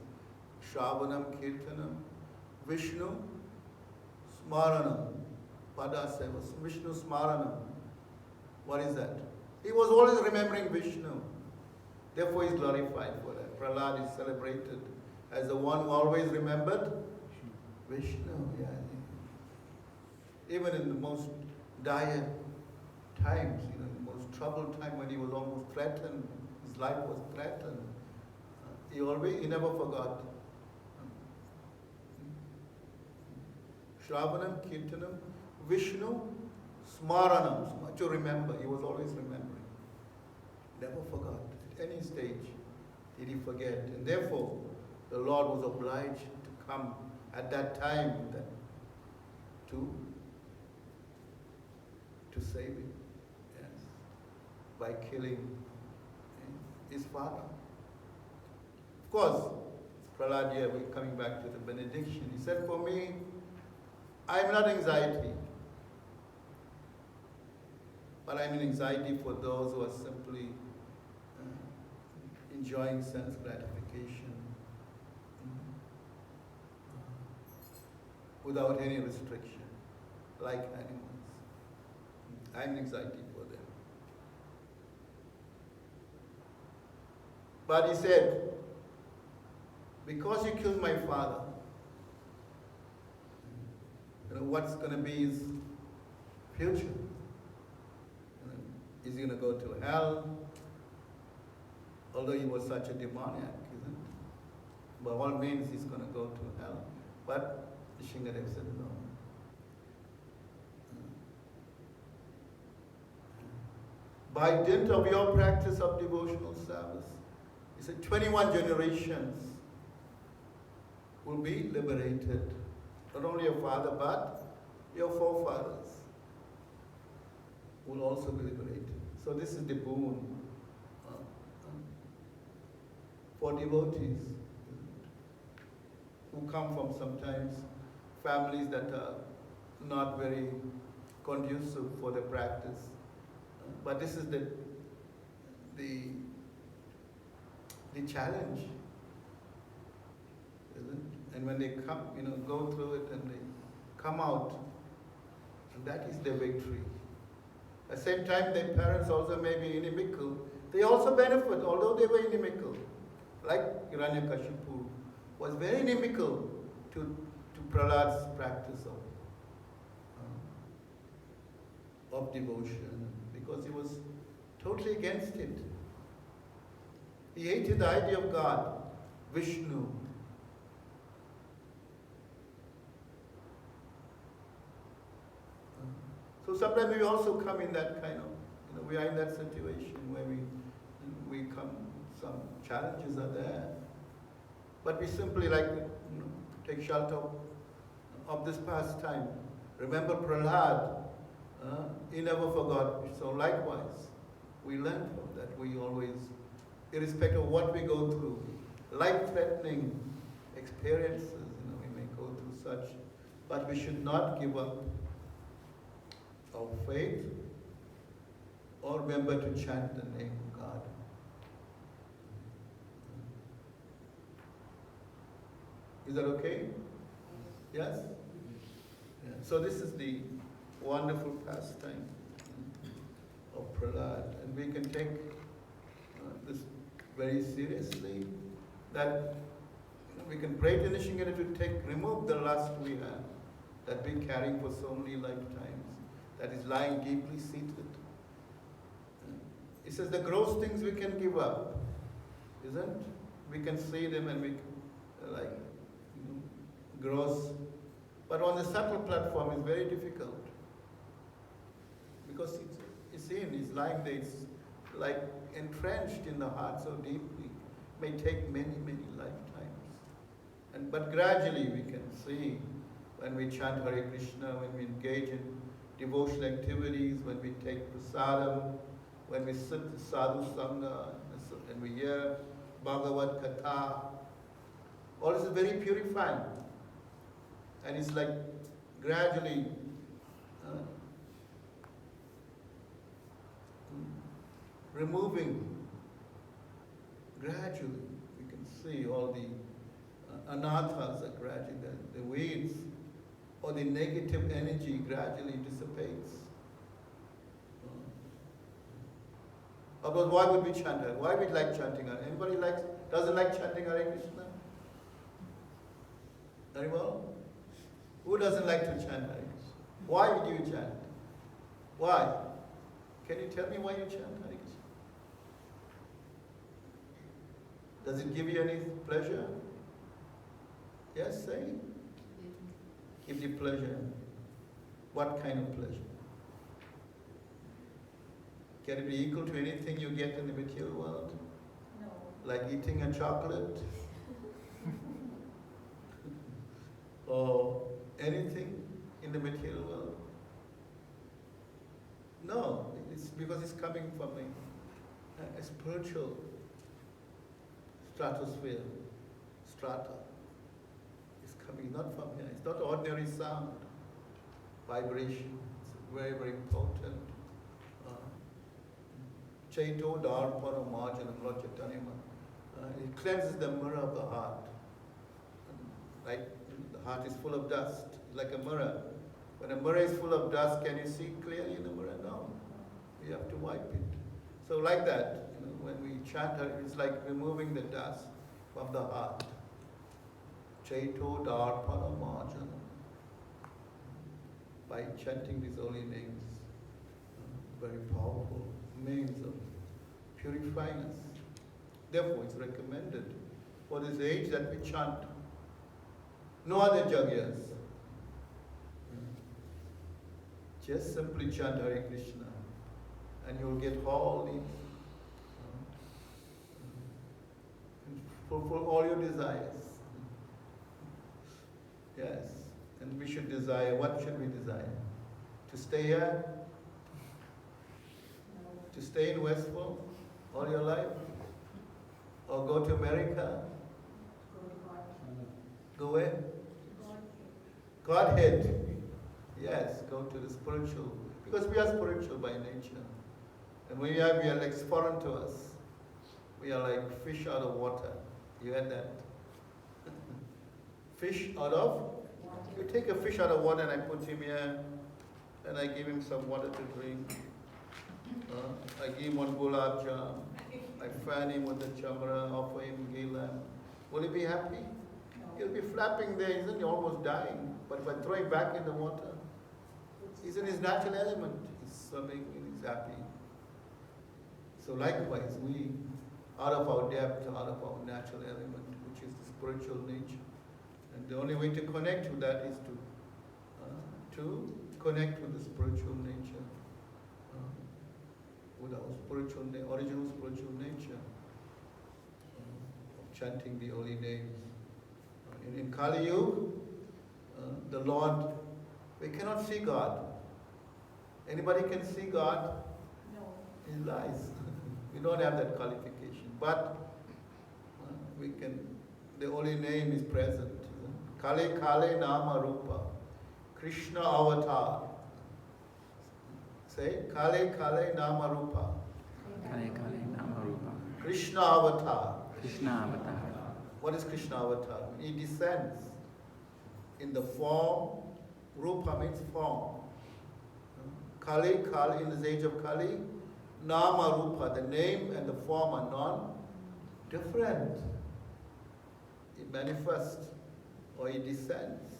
Speaker 1: Shravanam, Kirtanam, Vishnu, Smaranam, Padaseva, Vishnu Smaranam. What is that? He was always remembering Vishnu. Therefore he is glorified for that. Prahlad is celebrated as the one who always remembered Vishnu. Yeah. Even in the most dire times, the most troubled time when he was almost threatened, his life was threatened, he never forgot. Shravanam, Kirtanam, Vishnu, Smaranam, to remember. He was always remembering. Never forgot. At any stage did he forget. And therefore, the Lord was obliged to come at that time to save him. Yes. By killing his father. Of course, Prahlad here, we're coming back to the benediction. He said, for me, I'm not anxiety, but I'm in anxiety for those who are simply enjoying sense gratification without any restriction, like animals. I'm in anxiety for them. But he said, because you killed my father, what's going to be his future? Is he going to go to hell? Although he was such a demoniac, isn't it? By all means, he's going to go to hell. But Nrsinghadev said no. By dint of your practice of devotional service, he said 21 generations will be liberated. Not only your father, but your forefathers will also be liberated. So this is the boon for devotees who come from sometimes families that are not very conducive for the practice. But this is the challenge, isn't it? And when they come, go through it and they come out, and that is their victory. At the same time, their parents also may be inimical. They also benefit, although they were inimical. Like Hiranyakashipu was very inimical to Prahlad's practice of devotion, because he was totally against it. He hated the idea of God, Vishnu. So sometimes we also come in that kind of, we are in that situation where we come, some challenges are there. But we simply take shelter of this past time. Remember Prahlad, he never forgot. So likewise, we learn from that. We always, irrespective of what we go through, life-threatening experiences, we may go through such, but we should not give up our faith or remember to chant the name of God. Is that okay? Yes? Yeah. So this is the wonderful pastime of Prahlad, and we can take this very seriously, that we can pray to Nrsinghadev to remove the lust we have, that we carry for so many lifetimes, that is lying deeply seated. He says the gross things we can give up, isn't? We can see them and we gross, but on the subtle platform it's very difficult, because it's lying there, it's like entrenched in the heart so deeply, may take many, many lifetimes. But gradually we can see, when we chant Hare Krishna, when we engage in devotional activities, when we take prasadam, when we sit in sadhu sangha, and we hear Bhagavad Katha, all this is very purifying. And it's like gradually removing, gradually, we can see all the anathas are gradually, the weeds, or the negative energy gradually dissipates. Otherwise, why would we chant Hare? Why we like chanting Hare? Anybody doesn't like chanting Hare Krishna? Anyone? Who doesn't like to chant Hare Krishna? Why would you chant? Why? Can you tell me why you chant Hare Krishna? Does it give you any pleasure? Yes, say. Give you pleasure. What kind of pleasure? Can it be equal to anything you get in the material world?
Speaker 3: No.
Speaker 1: Like eating a chocolate? Or anything in the material world? No, it's because it's coming from a spiritual stratosphere, strata. It's coming not from here. It's not ordinary sound, vibration. It's very, very potent. Chaito Dharpana Marjanam Rajatanima. It cleanses the mirror of the heart. Right? The heart is full of dust, like a mirror. When a mirror is full of dust, can you see clearly in the mirror? No. You have to wipe it. So like that, when we chant, it's like removing the dust from the heart. Chaito Dharpana Marjanam. By chanting these holy names, very powerful means of purifying us. Therefore, it's recommended for this age that we chant. No other jagyas. Just simply chant Hare Krishna, and you'll get all these, fulfill all your desires. Yes, and we should desire. What should we desire? To stay here? To stay in Westville all your life? Or go to America? Go where? Godhead. Yes, go to the spiritual. Because we are spiritual by nature. And we are like foreign to us. We are like fish out of water. You heard that? Fish out of? You take a fish out of water and I put him here and I give him some water to drink. I give him one gulab jam. I fan him with the chamra, offer him ghee lamb. Will he be happy? He'll be flapping there, isn't he? Almost dying. But if I throw him back in the water, he's in his natural element. He's swimming and he's happy. So likewise, we, out of our depth, out of our natural element, which is the spiritual nature. And the only way to connect with that is to connect with the spiritual nature. With our original spiritual nature of chanting the holy names. In Kali Yuga, the Lord, we cannot see God. Anybody can see God?
Speaker 3: No.
Speaker 1: He lies. We don't have that qualification. But we can, the holy name is present. Kale Kale Nama Rupa. Krishna Avatar. Say, Kale Kale Nama Rupa.
Speaker 2: Kale Kale Nama Rupa.
Speaker 1: Krishna Avatar.
Speaker 2: Krishna Avatar.
Speaker 1: What is Krishna Avatar? He descends in the form, Rupa means form. Kali, Kali, in this age of Kali, Nama Rupa, the name and the form are non-different. He manifests or he descends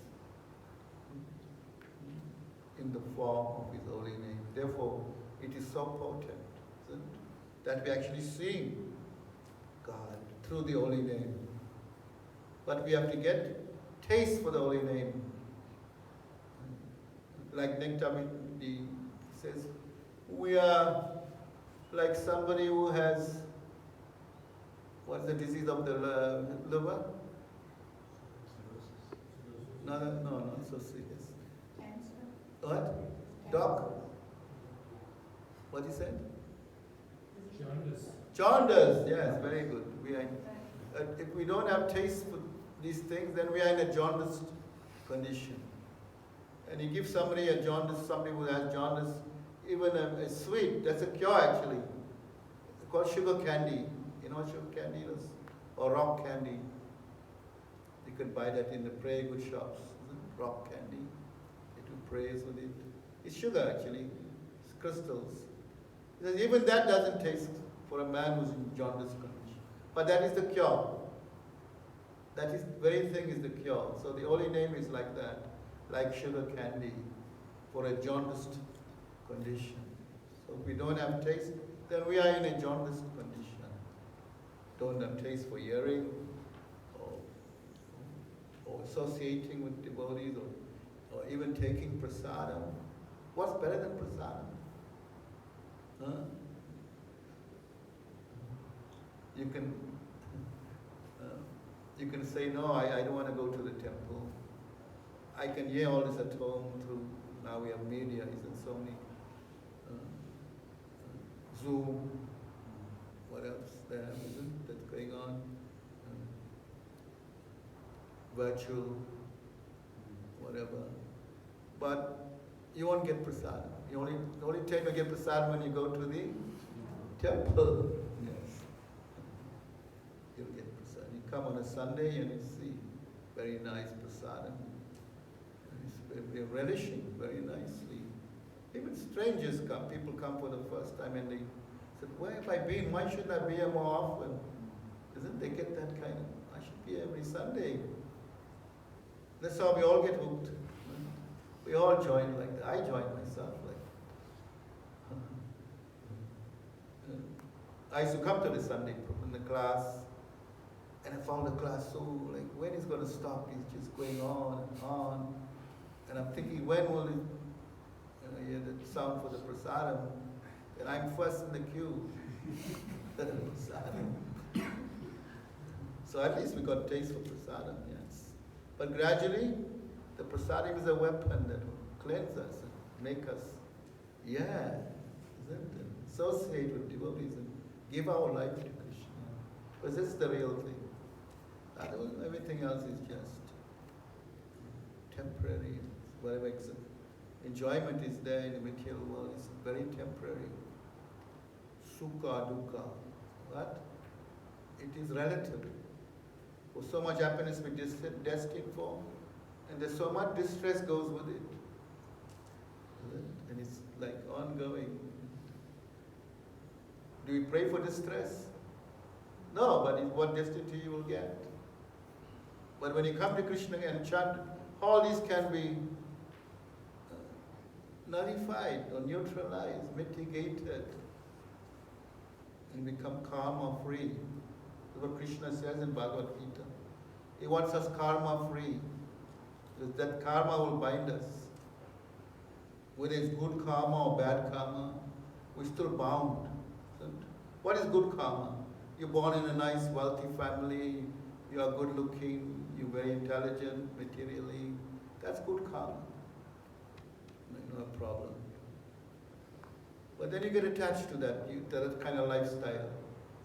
Speaker 1: in the form of his holy name. Therefore, it is so potent, isn't it? That we actually see God through the holy name. But we have to get taste for the holy name. Like Nektamiti says, we are like somebody who has, what's the disease of the liver? No, not so serious.
Speaker 3: Cancer.
Speaker 1: What? Doc? What he said?
Speaker 4: Jaundice.
Speaker 1: Jaundice, yes, very good. We are, if we don't have taste for these things, then we are in a jaundiced condition. And you give somebody a jaundice, somebody who has jaundice, even a sweet, that's a cure actually. It's called sugar candy. You know what sugar candy is? Or rock candy. You can buy that in the very good shops. Rock candy. prays with it. It's sugar actually, it's crystals. He says even that doesn't taste for a man who's in jaundice condition. But that is the cure. That is very thing is the cure. So the holy name is like that, like sugar candy for a jaundiced condition. So if we don't have taste, then we are in a jaundiced condition. Don't have taste for hearing or associating with devotees or even taking prasadam. What's better than prasadam? Huh? You can say, no, I don't want to go to the temple. I can hear all this at home through, now we have media, isn't so many, Zoom, what else there isn't that's going on? Virtual, whatever. But you won't get prasadam. The only time you get prasadam when you go to the temple. Yes. You'll get prasadam. You come on a Sunday and you see very nice prasadam. They're relishing very nicely. Even strangers come. People come for the first time and they said, where have I been? Why shouldn't I be here more often? Isn't they get that kind of, I should be here every Sunday. That's how we all get hooked. We all join like that. I joined myself like that. I used to come to the Sunday in the class, and I found the class so like, when is going to stop? It's just going on and on. And I'm thinking, when will it, hear the sound for the prasadam? And I'm first in the queue. The prasadam. So at least we got taste for prasadam, yes. But gradually, the prasadam is a weapon that will cleanse us and make us, associate with devotees and give our life to Krishna. Because this is the real thing. Everything else is just temporary. Whatever enjoyment is there in the material world is very temporary. Sukha, dukkha. What? It is relative. For so much happiness we're destined for, and there's so much distress goes with it. And it's like ongoing. Do we pray for distress? No, but it's what destiny you will get. But when you come to Krishna and chant, all these can be nullified or neutralized, mitigated, and become karma free. That's what Krishna says in Bhagavad Gita. He wants us karma free. Because that karma will bind us. Whether it's good karma or bad karma, we're still bound. What is good karma? You're born in a nice, wealthy family, you are good looking, you're very intelligent materially. That's good karma. No problem. But then you get attached to that kind of lifestyle.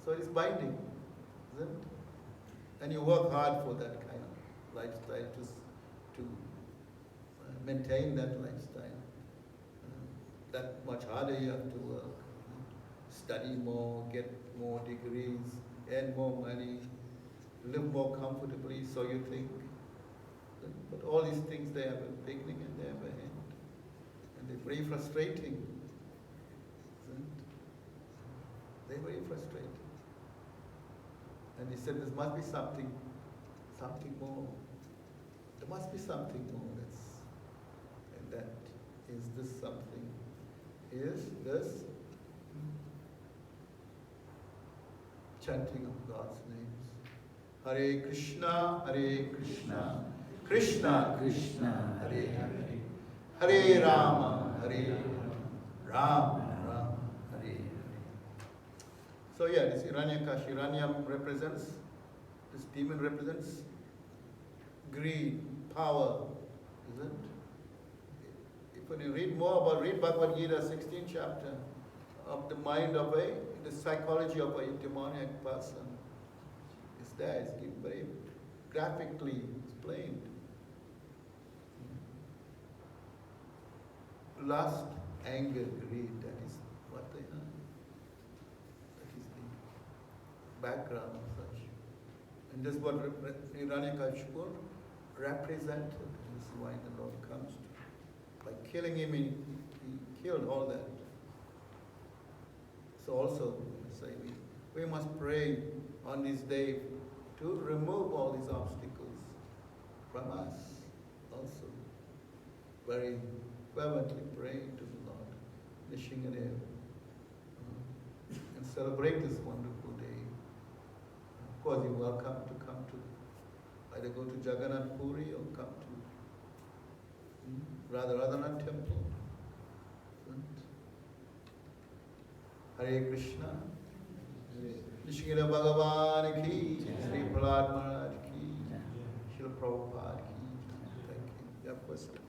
Speaker 1: So it's binding, isn't it? And you work hard for that kind of lifestyle to maintain that lifestyle. That much harder you have to work. Study more, get more degrees, earn more money, live more comfortably, so you think. But all these things, they have a beginning and they have a end. And they're very frustrating. Isn't it? They're very frustrating. And he said, there must be something more. There must be something more. And that is this something. Is this chanting of God's names. Hare Krishna, Krishna Krishna, Hare Hare, Hare Rama, Hare Rama, Rama, Hare Hare. So this Hiranyakashi, Hiranyam represents, this demon represents greed, power, isn't it? When you read Bhagavad Gita, 16th chapter, of the mind of the psychology of a demoniac person, it's there, it's very graphically explained. Lust, anger, greed, that is what they are. That is the background of such. And this is what Hiranyakashipu represented. This is why the Lord comes to by killing him, he killed all that. So also, say we must pray on this day to remove all these obstacles from us. Also, very fervently pray to the Lord Nrsinghadev and celebrate this wonderful day. Of course, you're welcome to come to either go to Jagannath Puri or come to Radharanath temple. Hare Krishna. Nrsinghadev Bhagavan ki, Sri Prahlad Maharaj ki, Srila Prabhupada ki. Thank you. You have questions?